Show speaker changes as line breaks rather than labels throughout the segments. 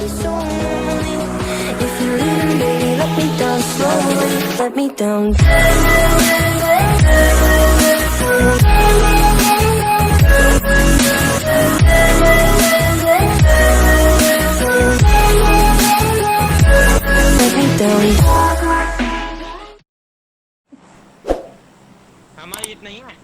so lonely. If you're leaving, baby, let me down slowly. Let me down. Let me down.
हमारी इतना ही है।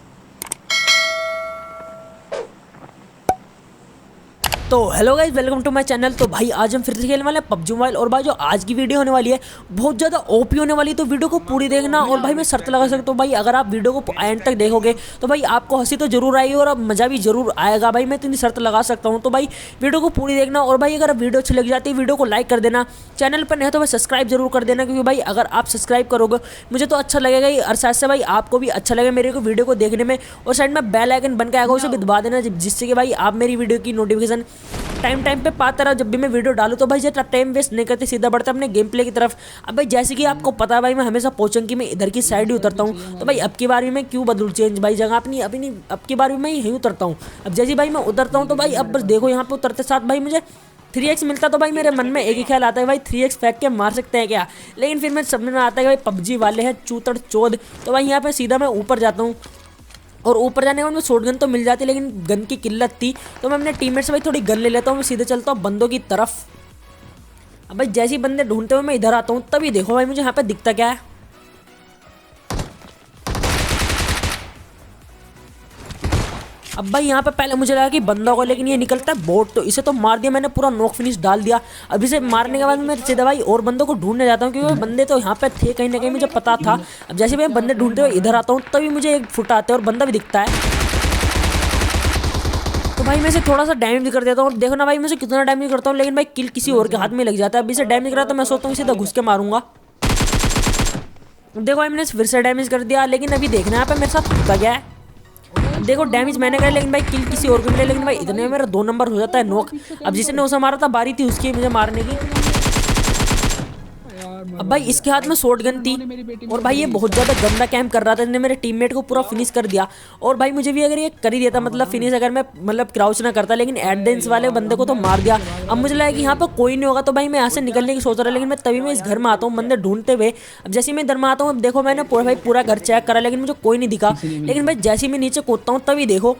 तो hello guys, welcome to my channel. तो भाई आज हम फिर से खेलने वाले हैं पबजी मोबाइल। और भाई जो आज की वीडियो होने वाली है बहुत ज़्यादा ओपी होने वाली है, तो वीडियो को पूरी देखना। और भाई मैं शर्त लगा सकता हूँ भाई, अगर आप वीडियो को एंड तक देखोगे तो भाई आपको हंसी तो जरूर आएगी और मज़ा भी जरूर आएगा। भाई मैं इतनी शर्त लगा सकता हूँ, तो भाई वीडियो को पूरी देखना। और भाई अगर वीडियो अच्छी लग जाती है वीडियो को लाइक कर देना, चैनल पर नहीं है तो भाई सब्सक्राइब जरूर कर देना, क्योंकि भाई अगर आप सब्सक्राइब करोगे मुझे तो अच्छा लगेगा ही, और साथ से भाई आपको भी अच्छा लगेगा मेरे को वीडियो को देखने में। और साइड में बेल आइकन बन के आएगा, उसे भी दबा देना, जिससे कि भाई आप मेरी वीडियो की नोटिफिकेशन टाइम पे पाते रहो जब भी मैं वीडियो डालूं। तो भाई ज़्यादा टाइम वेस्ट नहीं करते, सीधा बढ़ते अपने गेम प्ले की तरफ। अब भाई जैसे कि आपको पता है भाई मैं हमेशा पोचंकी में इधर की साइड ही उतरता हूं, तो भाई अब की बार भी मैं क्यों बदलूं चेंज भाई जगह अपनी अब की बार भी मैं यहीं उतरता हूं। अब जैसे भाई मैं उतरता हूं तो भाई अब बस देखो यहाँ पे उतरते साथ भाई मुझे 3x मिलता, तो भाई मेरे मन में एक ही ख्याल आता है भाई 3x फेंक के मार सकते हैं क्या। लेकिन फिर मैं समझ में आता है कि भाई पबजी वाले हैं चूतड़ चोद। तो भाई यहाँ पे सीधा मैं ऊपर जाता हूँ, और ऊपर जाने के बाद में शॉटगन तो मिल जाती, लेकिन गन की किल्लत थी। तो मैं अपने टीममेट से भाई थोड़ी गन ले लेता हूँ, मैं सीधे चलता हूँ बंदों की तरफ। अब भाई जैसे ही बंदे ढूंढते हुए मैं इधर आता हूँ, तभी देखो भाई मुझे यहाँ पे दिखता क्या है। अब भाई यहाँ पे पहले मुझे लगा कि बंदा होगा, लेकिन ये निकलता है बोट। तो इसे तो मार दिया मैंने, पूरा नॉक फिनिश डाल दिया। अब इसे मारने के बाद मैं सीधा भाई और बंदों को ढूंढने जाता हूँ, क्योंकि बंदे तो यहाँ पे थे कहीं ना कहीं, मुझे पता था। अब जैसे मैं बंदे ढूंढते हुए इधर आता हूँ, तभी मुझे एक फुट आते हैं और बंदा भी दिखता है। तो भाई मैं इसे थोड़ा सा डैमेज कर देता हूँ। देखो ना भाई मैं इसे कितना डैमेज करता हूँ, लेकिन भाई किल किसी और के हाथ में लग जाता है। अब इसे डैमेज करा तो मैं सोचता हूँ सीधा घुस के मारूंगा। देखो भाई मैंने फिर से डैमेज कर दिया, लेकिन अभी देखना यहाँ पे मेरे साथ होता क्या है। देखो डैमेज मैंने करा, लेकिन भाई किल किसी और को मिले, लेकिन भाई इतने में मेरा 2 नंबर हो जाता है नॉक। अब जिसने उसे मारा था बारी थी उसकी मुझे मारने की। अब भाई इसके हाथ में शॉटगन थी, और भाई ये बहुत ज़्यादा गंदा कैंप कर रहा था, इसने मेरे टीममेट को पूरा फिनिश कर दिया। और भाई मुझे भी अगर ये कर ही देता मतलब फिनिश, अगर मैं मतलब क्राउच ना करता, लेकिन एडडेंस वाले बंदे को तो मार दिया। अब मुझे लगा कि यहाँ पर कोई नहीं होगा, तो भाई मैं यहाँ से निकलने की सोच रहा, लेकिन मैं तभी मैं इस घर में आता हूँ बंदे ढूंढते हुए। अब जैसे मैं इधर में आता हूँ, अब देखो मैंने पूरा घर चेक करा, लेकिन मुझे कोई नहीं दिखा। लेकिन भाई जैसे ही मैं नीचे कूदता हूँ तभी देखो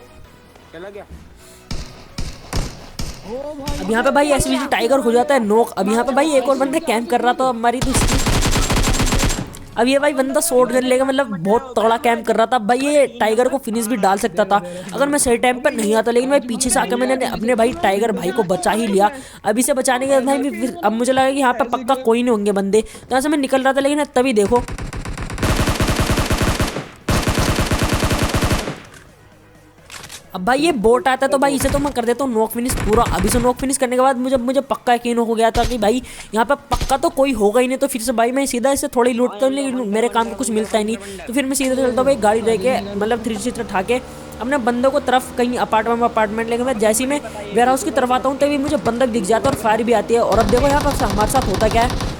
अब यहाँ पे भाई एसवीजी टाइगर हो जाता है नॉक। अब यहाँ पे भाई एक और बंदा कैंप कर रहा था, अब हमारी तो अब ये भाई बंदा शॉटगन लेगा, मतलब बहुत तगड़ा कैंप कर रहा था। भाई ये टाइगर को फिनिश भी डाल सकता था अगर मैं सही टाइम पर नहीं आता, लेकिन भाई पीछे से आकर मैंने अपने भाई टाइगर भाई को बचा ही लिया। अब इसे बचाने के बाद भाई अब मुझे लगा कि यहाँ पे पक्का कोई नहीं होंगे बंदे, तो यहाँ से मैं निकल रहा था, लेकिन तभी देखो अब भाई ये बोट आता है, तो भाई इसे तो मैं कर देता हूँ नॉक फिनिश पूरा। अभी से नॉक फिनिश करने के बाद मुझे पक्का यकीन हो गया था कि भाई यहाँ पे पक्का तो कोई होगा ही नहीं। तो फिर से भाई मैं सीधा इसे थोड़ी लूटता हूँ, लेकिन मेरे काम को कुछ मिलता ही नहीं। तो फिर मैं सीधा चलता हूँ भाई गाड़ी लेके, मतलब 3 सीटर उठा के अपने बंदों को तरफ कहीं अपार्टमेंट लेके। मैं जैसे ही मैं वेयर हाउस की तरफ आता हूँ तभी मुझे बंदक दिख जाता है और फायर भी आती है। और अब देखो यहाँ पर हमारे साथ होता क्या है।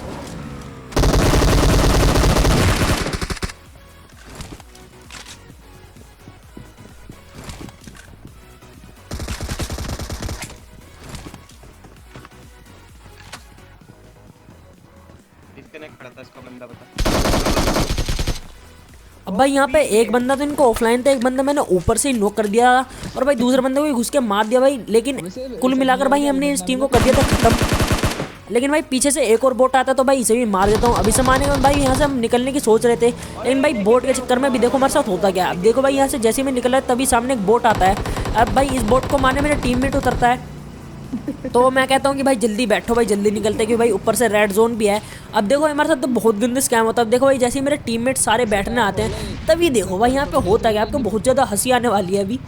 डिस्कनेक्ट खड़ा था इसका बंदा, बता।
अब भाई यहाँ पे एक बंदा तो इनको ऑफलाइन था, एक बंदा मैंने ऊपर से ही नॉक कर दिया, और भाई दूसरे बंदे को भी घुस के मार दिया भाई। लेकिन कुल मिलाकर भाई हमने इस टीम को कर दिया था खत्म। लेकिन भाई पीछे से एक और बोट आता तो भाई इसे भी मार देता हूँ। अभी से मारने के बाद भाई यहाँ से हम निकलने की सोच रहे थे, लेकिन भाई बोट के चक्कर में भी देखो हमारे साथ होता क्या। अब देखो भाई यहाँ से जैसे ही मैं निकल रहा है तभी सामने एक बोट आता है। अब भाई इस बोट को मारने मेरा टीममेट उतरता है, तो मैं कहता हूँ कि भाई जल्दी बैठो भाई जल्दी निकलते, क्योंकि भाई ऊपर से रेड जोन भी है। अब देखो हमारे साथ तो बहुत गंदे स्कैम होता है। अब देखो भाई जैसे ही मेरे टीममेट सारे बैठने आते हैं तभी देखो भाई यहाँ पे होता है, आपको बहुत ज़्यादा हंसी आने वाली है अभी।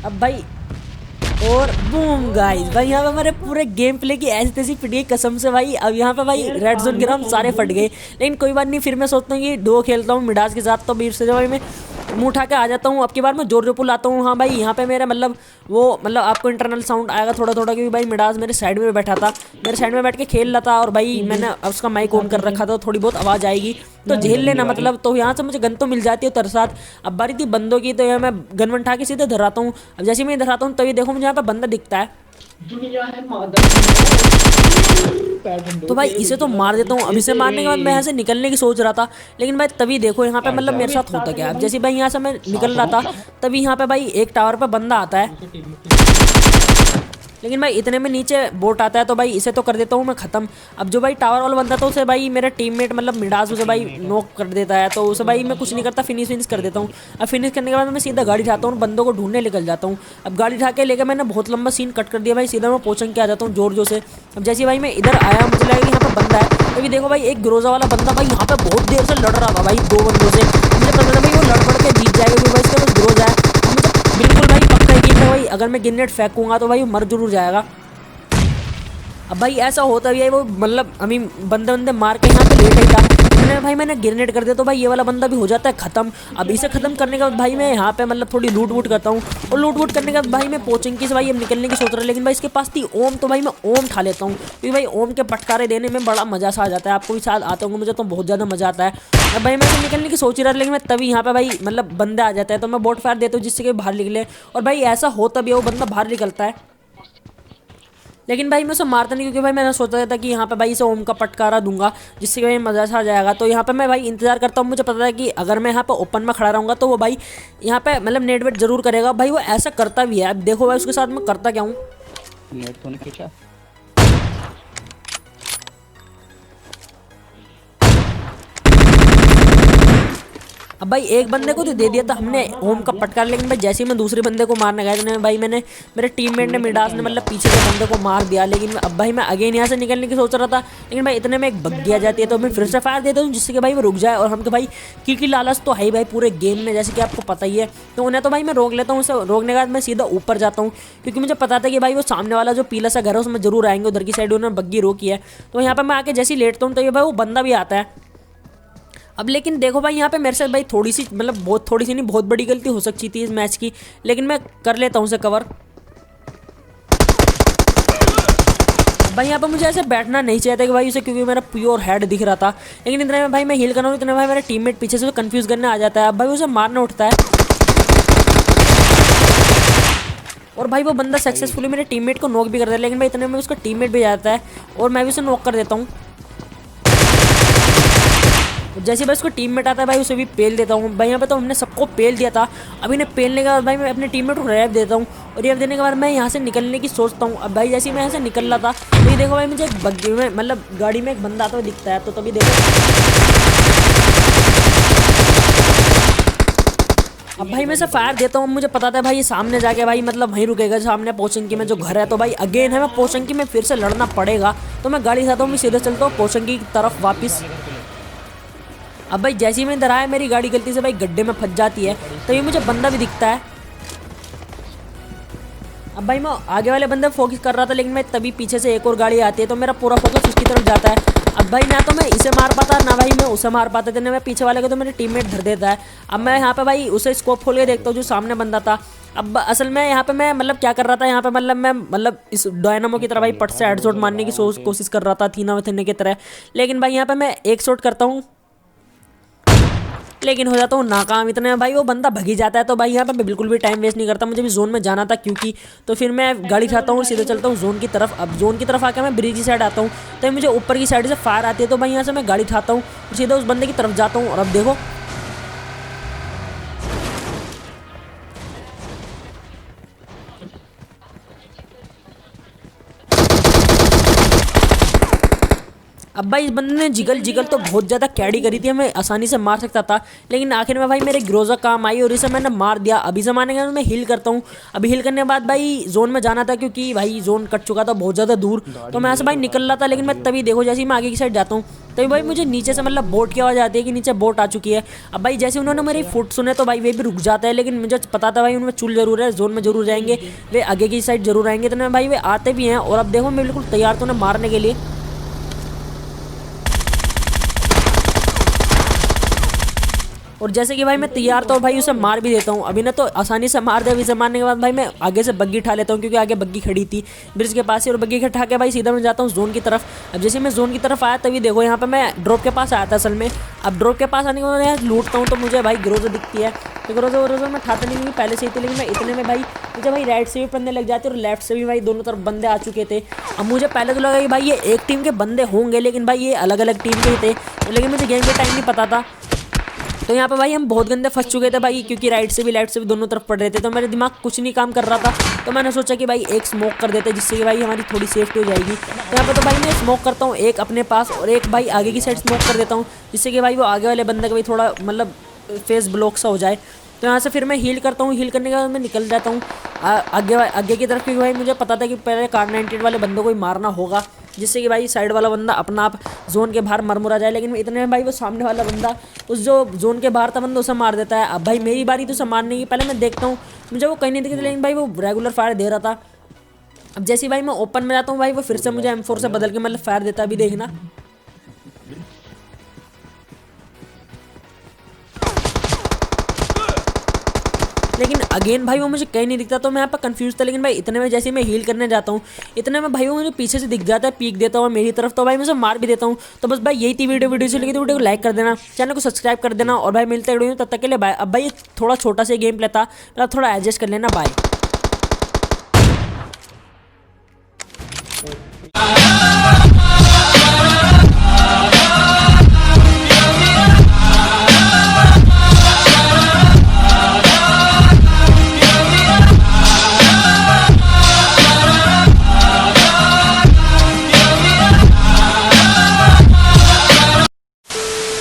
अब भाई और बूम गाइस, भाई यहाँ पे हमारे पूरे गेम प्ले की ऐसी तैसी पिट गई कसम से भाई। अब यहाँ पे भाई रेड जोन गिरा, हम सारे फट गए, लेकिन कोई बात नहीं। फिर मैं सोचता हूँ कि डो खेलता हूँ मिडास के साथ, तो फिर से भाई मैं मुँह उठा के आ जाता हूँ। अब की बार मैं जोर पुल आता हूँ। हाँ भाई यहाँ पे मेरा मतलब आपको इंटरनल साउंड आएगा थोड़ा थोड़ा, क्योंकि भाई मिडास मेरे साइड में बैठा था, मेरे साइड में बैठ के खेल रहा था, और भाई मैंने उसका माइक ऑन कर रखा था, थोड़ी बहुत आवाज़ आएगी तो झेल लेना मतलब। तो यहाँ से मुझे गन तो मिल जाती है तरसात। अब बारी थी बंदों की, तो यहाँ मैं गन वन उठा के सीधे धराता हूँ। अब जैसे मैं धराता हूँ तभी देखो मुझे यहाँ पे बंदा दिखता है। तो भाई इसे तो मार देता हूँ। अब इसे मारने के बाद मैं यहाँ से निकलने की सोच रहा था, लेकिन भाई तभी देखो यहाँ पे मतलब मेरे साथ होता क्या है। अब जैसे भाई यहाँ से मैं निकल रहा था, तभी यहाँ पे भाई एक टावर पे बंदा आता है, लेकिन भाई इतने में नीचे बोट आता है, तो भाई इसे तो कर देता हूँ मैं ख़त्म। अब जो भाई टावर वाला बंदा था उसे भाई मेरा टीममेट मतलब मिडास उसे भाई नॉक कर देता है, तो उसे भाई मैं कुछ नहीं करता, फिनिश कर देता हूँ। अब फिनिश करने के बाद मैं सीधा गाड़ी उठाता हूँ और बंदों को ढूंढने निकल जाता हूँ। अब गाड़ी उठा के लेकर मैंने बहुत लंबा सीन कट कर दिया भाई, सीधा मैं पोचंग के आ जाता हूँ जोर से। अब जैसे भाई मैं इधर आया, मुझे लगा कि यहाँ पर बंदा है, तभी देखो भाई एक ग्रोजा वाला बंदा भाई यहाँ पे बहुत देर से लड़ रहा था भाई 2 बंदों से। मुझे पता था भाई वो लड़ पड़ के जीत जाएगा, क्योंकि भाई इसका पास ग्रोजा है। मुझे बिल्कुल भाई पक्का है कि भाई अगर मैं ग्रेनेड फेंकूंगा तो भाई मर जरूर जाएगा। अब भाई ऐसा होता भी है, वो मतलब अभी बंदे मार के यहाँ पे लेट ही था, इतने भाई मैंने ग्रेनेड कर दिया, तो भाई ये वाला बंदा भी हो जाता है खत्म। अब इसे खत्म करने के बाद भाई मैं यहाँ पे मतलब थोड़ी लूट वूट करता हूँ, और लूट वूट करने के बाद भाई मैं पोचिंकी से भाई अब निकलने की सोच रहा है, लेकिन भाई इसके पास थी ओम, तो भाई मैं ओम खा लेता हूँ, क्योंकि भाई ओम के पटकारे देने में बड़ा मजा सा आ जाता है। आपको भी साथ आते होंगे, मुझे तो बहुत ज़्यादा मजा आता है। अब भाई मैं तो निकलने की सोच ही रहा था, लेकिन मैं तभी यहाँ पे भाई मतलब बंदे आ जाते हैं, तो मैं बोट फायर देता हूँ जिससे कि बाहर निकले, और भाई ऐसा होता भी है वो बंदा बाहर निकलता है, लेकिन भाई मैं उसे मारता नहीं, क्योंकि भाई मैंने सोचा था कि यहाँ पे भाई इसे ओम का पटकारा दूंगा जिससे कि भाई मज़ा सा आ जाएगा। तो यहाँ पे मैं भाई इंतजार करता हूँ, मुझे पता है कि अगर मैं यहाँ पे ओपन में खड़ा रहूँगा तो वो भाई यहाँ पे मतलब नेट वेट जरूर करेगा। भाई वो ऐसा करता भी है। अब देखो भाई उसके साथ मैं करता क्या हूँ।
नेट तो नहीं खींचा।
अब भाई एक बंदे को तो दे दिया था हमने ओम का पटकार, लेकिन भाई जैसे ही मैं दूसरे बंदे को मारने गया तो भाई मैंने मेरे टीममेट ने मिडास ने मतलब पीछे के बंदे को मार दिया। लेकिन अब भाई मैं अगेन यहाँ से निकलने की सोच रहा था, लेकिन भाई इतने में एक बग्गी आ जाती है, तो मैं फिर से फायर देता हूँ जिससे कि भाई वो रुक जाए। और हमको भाई की लालच तो है ही भाई पूरे गेम में, जैसे कि आपको पता ही है, तो उन्हें तो भाई मैं रोक लेता हूँ। उसे रोकने के बाद मैं सीधा ऊपर जाता हूँ, क्योंकि मुझे पता था कि भाई वो सामने वाला जो पीला सा घर है उसमें जरूर आएंगे, उधर की साइड उन्होंने बग्गी रोकी है। तो यहाँ पर मैं आके जैसे ही लेटता हूँ तो ये भाई वो बंदा भी आता है। अब लेकिन देखो भाई यहाँ पे मेरे से भाई थोड़ी सी मतलब बहुत थोड़ी सी नहीं बहुत बड़ी गलती हो सकती थी इस मैच की, लेकिन मैं कर लेता हूँ उसे कवर। भाई यहाँ पे मुझे ऐसे बैठना नहीं चाहिए था कि भाई उसे, क्योंकि मेरा प्योर हेड दिख रहा था, लेकिन इतने में भाई मैं हील कर रहा हूँ, इतने में भाई मेरा टीममेट पीछे से कंफ्यूज करने आ जाता है। अब भाई उसे मारना उठता है, और भाई वो बंदा सक्सेसफुली मेरे टीममेट को नॉक भी कर देता है, लेकिन भाई इतने में उसका टीममेट भी जाता है और मैं भी उसे नॉक कर देता हूँ। जैसे भाई उसको टीममेट आता है भाई उसे भी पेल देता हूँ। भाई यहाँ पे तो हमने सबको पेल दिया था। अभी इन्हें पेलने के बाद भाई मैं अपने टीममेट को रैप देता हूँ, और रैप देने के बाद मैं यहाँ से निकलने की सोचता हूँ। अब भाई जैसे ही मैं यहाँ से निकल रहा था तो ये देखो भाई मुझे एक बग्गी में मतलब गाड़ी में एक बंदा आता हुआ दिखता है, तो तभी देखो अब भाई मैं से फायर देता हूँ। मुझे पता था भाई ये सामने जाके भाई मतलब वहीं रुकेगा सामने पोचंकी में जो घर है, तो भाई अगेन है मैं पोचंकी में फिर से लड़ना पड़ेगा। तो मैं गाड़ी खाता हूँ, मैं सीधे चलता हूँ पोचंकी की तरफ वापस। अब भाई जैसे ही मैं इधर आया मेरी गाड़ी गलती से भाई गड्ढे में फंस जाती है, तो ये मुझे बंदा भी दिखता है। अब भाई मैं आगे वाले बंदे फोकस कर रहा था, लेकिन मैं तभी पीछे से एक और गाड़ी आती है, तो मेरा पूरा फोकस उसकी तरफ जाता है। अब भाई ना तो मैं इसे मार पाता ना भाई मैं उसे मार पाता था, ना मैं पीछे वाले को, तो मेरे टीममेट धर देता है। अब मैं यहाँ पे भाई उसे स्कोप खोल के देखता हूँ जो सामने बंदा था। अब असल में यहाँ पे मैं मतलब क्या कर रहा था, यहाँ पे मतलब मैं मतलब इस डायनामो की तरह भाई पट से हेडशॉट मारने की कोशिश कर रहा था थीना वथीने की तरह, लेकिन भाई यहाँ पे मैं एक शॉट करता हूँ लेकिन हो जाता हूँ नाकाम। इतने में भाई वो बंदा भगी जाता है, तो भाई यहाँ पे मैं बिल्कुल भी टाइम वेस्ट नहीं करता, मुझे भी जोन में जाना था क्योंकि, तो फिर मैं गाड़ी खाता हूँ और सीधे चलता हूँ जोन की तरफ। अब जोन की तरफ आकर मैं ब्रिज की साइड आता हूँ, तो मुझे ऊपर की साइड से फायर आती है, तो भाई यहाँ से मैं गाड़ी उठाता हूँ और सीधे उस बंदे की तरफ जाता हूँ। और अब देखो अब भाई इस बंदे ने जिगल तो बहुत ज़्यादा कैडी करी थी, हमें आसानी से मार सकता था, लेकिन आखिर में भाई मेरे ग्रोजा काम आई और इसे मैंने मार दिया। अभी ज़माने के मैं हील करता हूँ। अभी हील करने के बाद भाई जोन में जाना था, क्योंकि भाई जोन कट चुका था बहुत ज़्यादा दूर, तो मैं यहाँ से भाई निकल रहा था, लेकिन मैं तभी देखो जैसे ही मैं आगे की साइड जाता हूँ तभी भाई मुझे नीचे से मतलब बोट की आवाज़ आती है कि नीचे बोट आ चुकी है। अब भाई जैसे उन्होंने मेरी फुट सुने तो भाई वे भी रुक जाता है, लेकिन मुझे पता था भाई उनमें चुल जरूर है, जोन में जरूर जाएंगे, वे आगे की साइड जरूर आएंगे, तो भाई वे आते भी हैं। और अब देखो मैं बिल्कुल तैयार तो उन्हें मारने के लिए। और जैसे कि भाई मैं तैयार तो भाई उसे मार भी देता हूँ। अभी ना तो आसानी से मार दे, अभी से मारने के बाद भाई मैं आगे से बग्गी उठा लेता हूँ, क्योंकि आगे बग्गी खड़ी थी ब्रिज के पास ही। और बग्गी उठा के भाई सीधा मैं जाता हूँ जोन की तरफ। अब जैसे मैं जोन की तरफ आया तभी देखो यहाँ पे मैं ड्रॉप के पास आया था असल में। अब ड्रॉप के पास आने के बाद यार लूटता हूँ तो मुझे भाई ग्रोजा दिखती है। तो ग्रोजा मैं ठाता नहीं, पहले से ही थी, लेकिन मैं इतने में भाई मुझे भाई राइट से भी पड़ने लग जाते और लेफ्ट से भी भाई दोनों तरफ बंदे आ चुके थे। अब मुझे पहले तो लगा कि भाई ये एक टीम के बंदे होंगे, लेकिन भाई ये अलग अलग टीम के ही थे, लेकिन मुझे गेम के टाइम नहीं पता था। तो यहाँ पे भाई हम बहुत गंदे फंस चुके थे भाई, क्योंकि राइट से भी लेफ्ट से भी दोनों तरफ पड़ रहे थे। तो मेरे दिमाग कुछ नहीं काम कर रहा था, तो मैंने सोचा कि भाई एक स्मोक कर देते, जिससे कि भाई हमारी थोड़ी सेफ्टी हो जाएगी। तो यहाँ पे तो भाई मैं स्मोक करता हूँ एक अपने पास और एक भाई आगे की साइड स्मोक कर देता हूँ, जिससे कि भाई वो आगे वाले बंदे का भी थोड़ा मतलब फेस ब्लॉक सा हो जाए। तो यहाँ से फिर मैं हील करता हूँ, हील करने के बाद मैं निकल जाता हूँ आगे की तरफ, क्योंकि भाई मुझे पता था कि पहले कार 98 वाले बंदों को ही मारना होगा, जिससे कि भाई साइड वाला बंदा अपना आप जोन के बाहर मरमुरा जाए। लेकिन इतने में भाई वो सामने वाला बंदा उस जो जोन के बाहर था बंदा उसे मार देता है। अब भाई मेरी बारी तो उसे मारने की, पहले मैं देखता हूँ मुझे वो कहीं नहीं दिखती, लेकिन भाई वो रेगुलर फायर दे रहा था। अब जैसे ही भाई मैं ओपन में जाता हूँ भाई वो फिर से मुझे M4 से बदल के मतलब फायर देता है, अभी देखना। लेकिन अगेन भाई वो मुझे कहीं नहीं दिखता, तो मैं यहाँ पर कंफ्यूज था। लेकिन भाई इतने में जैसे मैं हील करने जाता हूँ, इतने में भाई वो मुझे पीछे से दिख जाता है, पीक देता हूँ मेरी तरफ, तो भाई मैं उसे मार भी देता हूँ। तो बस भाई यही थी वीडियो से लगी तो वीडियो को लाइक कर देना, चैनल को सब्सक्राइब कर देना, और भाई मिलते हैं वीडियो में, तब तक के लिए बाय। अब भाई थोड़ा छोटा सा गेम प्ले था, मतलब थोड़ा एडजस्ट कर लेना, बाय।